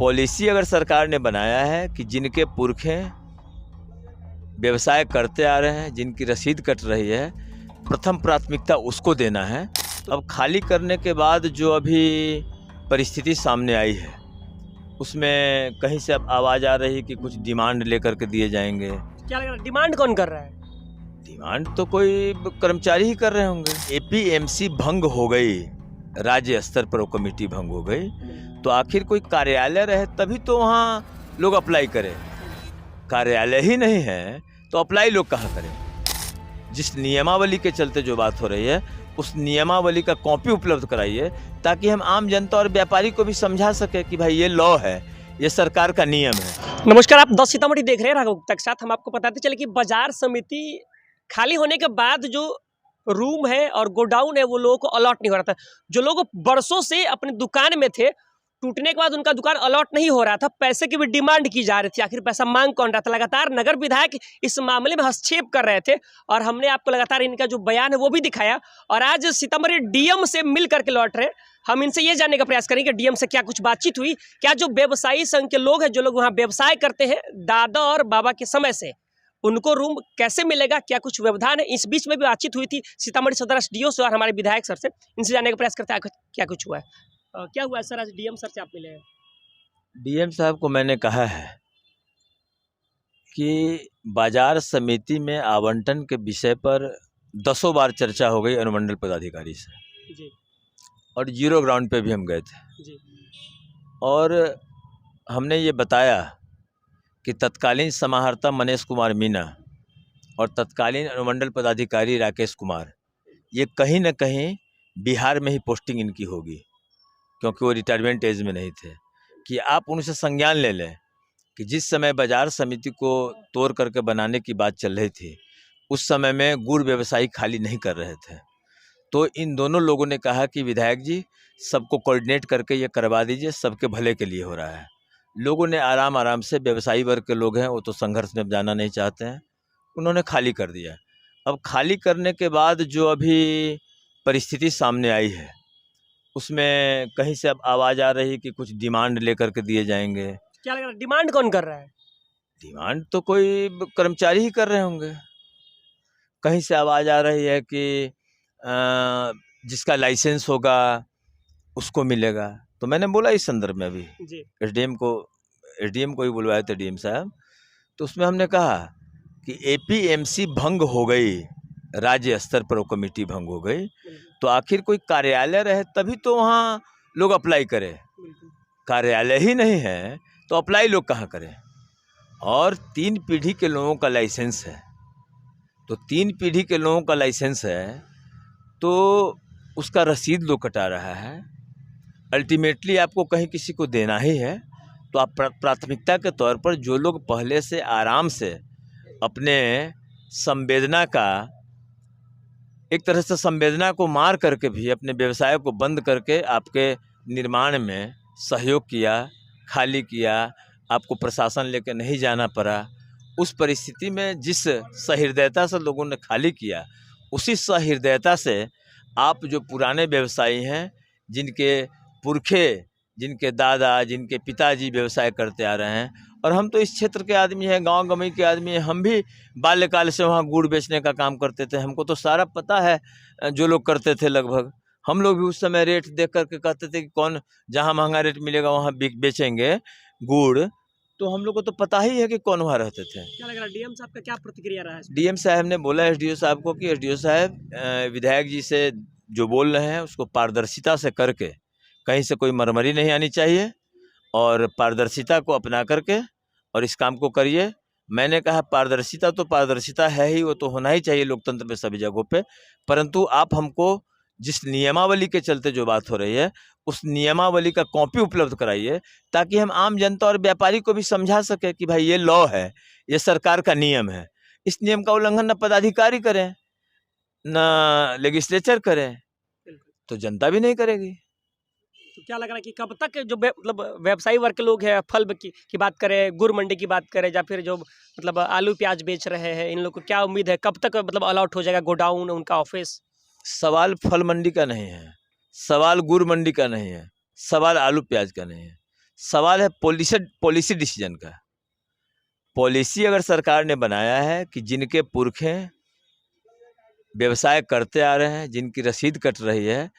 Policy अगर सरकार ने बनाया है कि जिनके पुरखे व्यवसाय करते आ रहे हैं, जिनकी रसीद कट रही है, प्रथम प्राथमिकता उसको देना है। तो अब खाली करने के बाद जो अभी परिस्थिति सामने आई है, उसमें कहीं से अब आवाज़ आ रही है कि कुछ डिमांड लेकर के दिए जाएंगे। क्या लग रहा है, डिमांड कौन कर रहा है? डिमांड तो कोई कर्मचारी ही कर रहे होंगे। एपीएमसी भंग हो गई, राज्य स्तर पर वो कमेटी भंग हो गई, तो आखिर कोई कार्यालय रहे तभी तो वहाँ लोग अप्लाई करें। कार्यालय ही नहीं है तो अप्लाई लोग कहाँ करें? जिस नियमावली के चलते जो बात हो रही है, उस नियमावली का कॉपी उपलब्ध कराइए ताकि हम आम जनता और व्यापारी को भी समझा सके कि भाई ये लॉ है, ये सरकार का नियम है। नमस्कार, आप 10 सीतामढ़ी देख रहे हैं। राघव गुप्ता के साथ हम आपको बताते चले कि बाजार समिति खाली होने के बाद जो रूम है और गोडाउन है वो लोगों को अलॉट नहीं हो रहा था। जो लोग बरसों से अपनी दुकान में थे, टूटने के बाद उनका दुकान अलॉट नहीं हो रहा था, पैसे की भी डिमांड की जा रही थी। आखिर पैसा मांग कौन रहा था? लगातार नगर विधायक इस मामले में हस्तक्षेप कर रहे थे और हमने आपको लगातार इनका जो बयान है वो भी दिखाया। और आज सीतामढ़ी डीएम से मिल करके लौट रहे हैं। हम इनसे ये जानने का प्रयास करेंगे कि डीएम से क्या कुछ बातचीत हुई, क्या जो व्यवसायी संघ के लोग हैं, जो लोग वहाँ व्यवसाय करते हैं दादा और बाबा के समय से, उनको रूम कैसे मिलेगा, क्या कुछ व्यवधान है। इस बीच में भी बातचीत हुई थी सीतामढ़ी सदर एसडीओ से और हमारे विधायक सर से। इनसे जानने का प्रयास करते हैं क्या कुछ हुआ है। क्या हुआ है सर, आज डीएम सर से आप मिले हैं? डीएम साहब को मैंने कहा है कि बाजार समिति में आवंटन के विषय पर 10 बार चर्चा हो गई अनुमंडल पदाधिकारी से जी और जीरो ग्राउंड पे भी हम गए थे जी और हमने ये बताया कि तत्कालीन समाहर्ता मनीष कुमार मीना और तत्कालीन अनुमंडल पदाधिकारी राकेश कुमार, ये कहीं न कहीं बिहार में ही पोस्टिंग इनकी होगी, क्योंकि वो रिटायरमेंट एज में नहीं थे। कि आप उनसे संज्ञान ले लें कि जिस समय बाजार समिति को तोड़ करके बनाने की बात चल रही थी, उस समय में गुड़ व्यवसायी खाली नहीं कर रहे थे। तो इन दोनों लोगों ने कहा कि विधायक जी, सबको कोऑर्डिनेट करके ये करवा दीजिए, सबके भले के लिए हो रहा है। लोगों ने आराम आराम से, व्यवसायी वर्ग के लोग हैं वो तो संघर्ष में जाना नहीं चाहते हैं, उन्होंने खाली कर दिया। अब खाली करने के बाद जो अभी परिस्थिति सामने आई है, उसमें कहीं से अब आवाज़ आ रही है कि कुछ डिमांड लेकर के दिए जाएंगे। क्या लग रहा है, डिमांड कौन कर रहा है? डिमांड तो कोई कर्मचारी ही कर रहे होंगे। कहीं से आवाज़ आ रही है कि जिसका लाइसेंस होगा उसको मिलेगा। तो मैंने बोला इस संदर्भ में अभी जी एसडीएम को ही बुलवाए थे डीएम साहब, तो उसमें हमने कहा कि एपीएमसी भंग हो गई, राज्य स्तर पर वो कमेटी भंग हो गई, तो आखिर कोई कार्यालय रहे तभी तो वहाँ लोग अप्लाई करें। कार्यालय ही नहीं है तो अप्लाई लोग कहाँ करें? और 3 पीढ़ी के लोगों का लाइसेंस है, तो 3 पीढ़ी के लोगों का लाइसेंस है तो उसका रसीद लोग कटा रहा है। अल्टीमेटली आपको कहीं किसी को देना ही है, तो आप प्राथमिकता के तौर पर जो लोग पहले से आराम से अपने संवेदना का, एक तरह से संवेदना को मार करके भी अपने व्यवसाय को बंद करके आपके निर्माण में सहयोग किया, खाली किया, आपको प्रशासन लेकर नहीं जाना पड़ा, उस परिस्थिति में जिस सहृदयता से लोगों ने खाली किया, उसी सहृदयता से आप जो पुराने व्यवसायी हैं, जिनके पुरखे, जिनके दादा, जिनके पिताजी व्यवसाय करते आ रहे हैं, और हम तो इस क्षेत्र के आदमी हैं, गांव गमई के आदमी हैं, हम भी बाल्यकाल से वहाँ गुड़ बेचने का काम करते थे, हमको तो सारा पता है जो लोग करते थे। लगभग हम लोग भी उस समय रेट देख करके कहते थे कि कौन जहाँ महंगा रेट मिलेगा वहाँ बेचेंगे गुड़, तो हम लोग को तो पता ही है कि कौन वहाँ रहते थे। क्या लग रहा है, डीएम साहब का क्या प्रतिक्रिया रहा है? डीएम साहब ने बोला एसडीओ साहब को कि एसडीओ साहब, विधायक जी से जो बोल रहे हैं उसको पारदर्शिता से करके, कहीं से कोई मरमरी नहीं आनी चाहिए, और पारदर्शिता को अपना करके और इस काम को करिए। मैंने कहा पारदर्शिता तो पारदर्शिता है ही, वो तो होना ही चाहिए लोकतंत्र में सभी जगहों पे, परंतु आप हमको जिस नियमावली के चलते जो बात हो रही है, उस नियमावली का कॉपी उपलब्ध कराइए ताकि हम आम जनता और व्यापारी को भी समझा सके कि भाई ये लॉ है, ये सरकार का नियम है। इस नियम का उल्लंघन न पदाधिकारी करें, न लेजिस्लेचर करें, तो जनता भी नहीं करेगी। तो क्या लग रहा है कि कब तक जो मतलब व्यवसायी वर्ग के लोग हैं, फल की बात करें, गुड़ मंडी की बात करें, या फिर जो मतलब आलू प्याज बेच रहे हैं, इन लोग को क्या उम्मीद है, कब तक मतलब अलॉट हो जाएगा गोडाउन, उनका ऑफिस? सवाल फल मंडी का नहीं है, सवाल गुड़ मंडी का नहीं है, सवाल आलू प्याज का नहीं है, सवाल है पॉलिसी डिसीजन का। पॉलिसी अगर सरकार ने बनाया है कि जिनके पुरखे व्यवसाय करते आ रहे हैं, जिनकी रसीद कट रही है,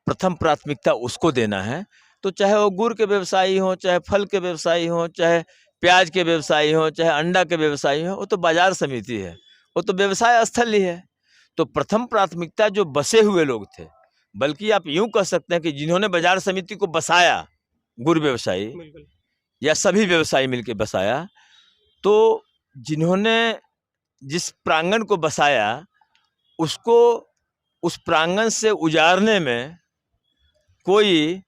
प्रथम प्राथमिकता उसको देना है, तो चाहे वो गुड़ के व्यवसायी हों, चाहे फल के व्यवसायी हों, चाहे प्याज के व्यवसायी हों, चाहे अंडा के व्यवसायी हों, वो तो बाजार समिति है, वो तो व्यवसाय स्थल ही है। तो प्रथम प्राथमिकता जो बसे हुए लोग थे, बल्कि आप यूं कह सकते हैं कि जिन्होंने बाजार समिति को बसाया, गुड़ व्यवसायी बिल्कुल। या सभी व्यवसायी मिलकर बसाया, तो जिन्होंने जिस प्रांगण को बसाया उसको उस प्रांगण से उजाड़ने में कोई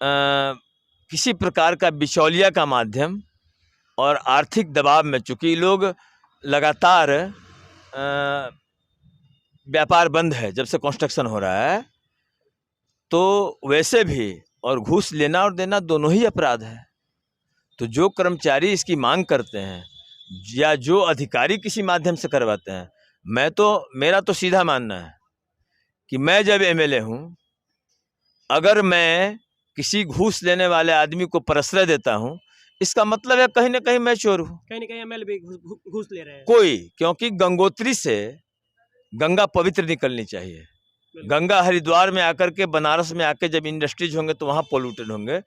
किसी प्रकार का बिचौलिया का माध्यम और आर्थिक दबाव में, चूंकि लोग लगातार व्यापार बंद है जब से कंस्ट्रक्शन हो रहा है, तो वैसे भी और घूस लेना और देना दोनों ही अपराध है। तो जो कर्मचारी इसकी मांग करते हैं या जो अधिकारी किसी माध्यम से करवाते हैं, मेरा तो सीधा मानना है कि मैं जब एमएलए हूँ, अगर मैं किसी घूस लेने वाले आदमी को प्रश्रय देता हूँ, इसका मतलब है कहीं ना कहीं मैं चोर हूँ, कहीं ना कहीं एमएलए भी घूस ले रहे हैं कोई। क्योंकि गंगोत्री से गंगा पवित्र निकलनी चाहिए। गंगा हरिद्वार में आकर के, बनारस में आके जब इंडस्ट्रीज होंगे तो वहाँ पोल्यूटेड होंगे,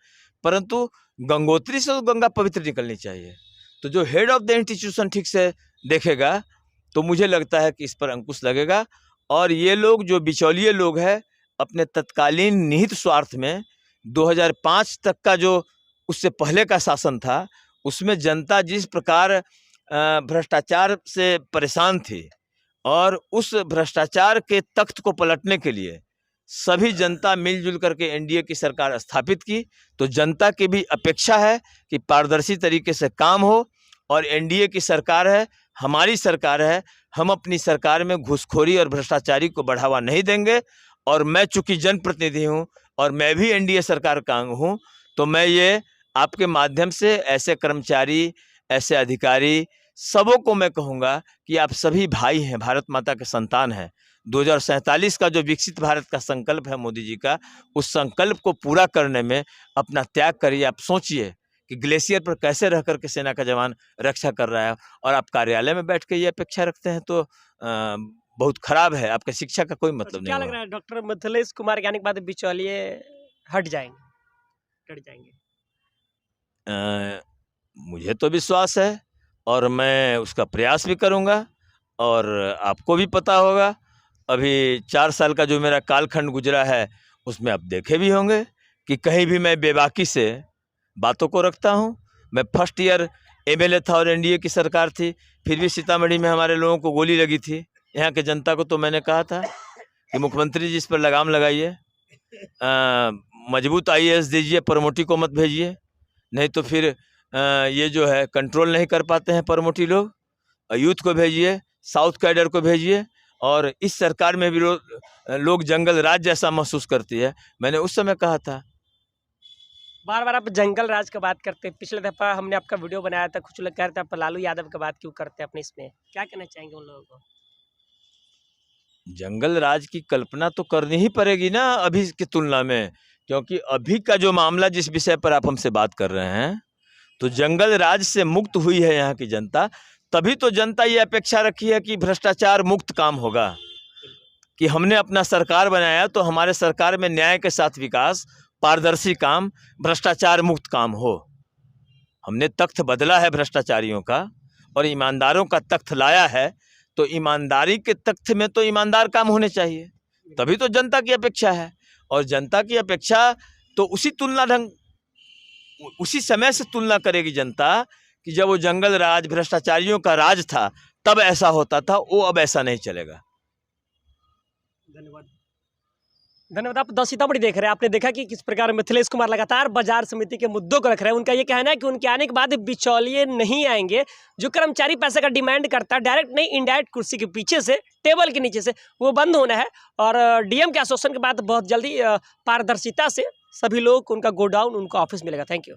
परंतु गंगोत्री से तो गंगा पवित्र निकलनी चाहिए। तो जो हेड ऑफ द इंस्टीट्यूशन ठीक से देखेगा तो मुझे लगता है कि इस पर अंकुश लगेगा। और ये लोग जो बिचौलिए लोग हैं, अपने तत्कालीन निहित स्वार्थ में 2005 तक का जो उससे पहले का शासन था, उसमें जनता जिस प्रकार भ्रष्टाचार से परेशान थी, और उस भ्रष्टाचार के तख्त को पलटने के लिए सभी जनता मिलजुल करके एनडीए की सरकार स्थापित की। तो जनता की भी अपेक्षा है कि पारदर्शी तरीके से काम हो, और एनडीए की सरकार है, हमारी सरकार है, हम अपनी सरकार में घूसखोरी और भ्रष्टाचारी को बढ़ावा नहीं देंगे। और मैं चूंकि जनप्रतिनिधि हूँ और मैं भी एनडीए सरकार का अंग हूँ, तो मैं ये आपके माध्यम से ऐसे कर्मचारी, ऐसे अधिकारी, सबों को मैं कहूँगा कि आप सभी भाई हैं, भारत माता के संतान हैं। 2047 का जो विकसित भारत का संकल्प है मोदी जी का, उस संकल्प को पूरा करने में अपना त्याग करिए। आप सोचिए कि ग्लेशियर पर कैसे रह करके सेना का जवान रक्षा कर रहा है, और आप कार्यालय में बैठ के ये अपेक्षा रखते हैं, तो बहुत खराब है। आपके शिक्षा का कोई मतलब नहीं। क्या लग रहा है डॉक्टर मिथिलेश कुमार के आने के बाद बिचौलिए हट जाएंगे? मुझे तो विश्वास है और मैं उसका प्रयास भी करूंगा। और आपको भी पता होगा, अभी 4 साल का जो मेरा कालखंड गुजरा है, उसमें आप देखे भी होंगे कि कहीं भी मैं बेबाकी से बातों को रखता हूं। मैं फर्स्ट ईयर एमएलए था और एनडीए की सरकार थी, फिर भी सीतामढ़ी में हमारे लोगों को गोली लगी थी। यहाँ के जनता को तो मैंने कहा था कि मुख्यमंत्री जी इस पर लगाम लगाइए, मजबूत आईएएस दीजिए, प्रमोटी को मत भेजिए, नहीं तो फिर ये जो है कंट्रोल नहीं कर पाते हैं प्रमोटी लोग। यूथ को भेजिए, साउथ कैडर को भेजिए। और इस सरकार में भी लोग जंगल राज जैसा महसूस करती है। मैंने उस समय कहा था। बार बार आप जंगल राज की बात करते हैं। पिछले दफा हमने आपका वीडियो बनाया था, कुछ लोग कह रहे थे आप लालू यादव की बात क्यों करते हैं अपने इसमें, क्या कहना चाहेंगे उन लोगों को? जंगल राज की कल्पना तो करनी ही पड़ेगी ना अभी की तुलना में, क्योंकि अभी का जो मामला जिस विषय पर आप हमसे बात कर रहे हैं, तो जंगल राज से मुक्त हुई है यहाँ की जनता। तभी तो जनता ये अपेक्षा रखी है कि भ्रष्टाचार मुक्त काम होगा, कि हमने अपना सरकार बनाया तो हमारे सरकार में न्याय के साथ विकास, पारदर्शी काम, भ्रष्टाचार मुक्त काम हो। हमने तख्त बदला है भ्रष्टाचारियों का और ईमानदारों का तख्त लाया है, तो ईमानदारी के तख्त में तो ईमानदार काम होने चाहिए। तभी तो जनता की अपेक्षा है। और जनता की अपेक्षा तो उसी समय से तुलना करेगी जनता कि जब वो जंगल राज, भ्रष्टाचारियों का राज था, तब ऐसा होता था, वो अब ऐसा नहीं चलेगा। धन्यवाद। आप द सीतामढ़ी देख रहे हैं। आपने देखा कि किस प्रकार मिथिलेश कुमार लगातार बाजार समिति के मुद्दों को रख रहे हैं। उनका ये कहना है कि उनके आने के बाद बिचौलिए नहीं आएंगे। जो कर्मचारी पैसे का डिमांड करता है, डायरेक्ट नहीं इनडायरेक्ट कुर्सी के पीछे से, टेबल के नीचे से, वो बंद होना है। और डीएम के आश्वासन के बाद बहुत जल्दी पारदर्शिता से सभी लोग, उनका गोडाउन, उनका ऑफिस मिलेगा। Thank you.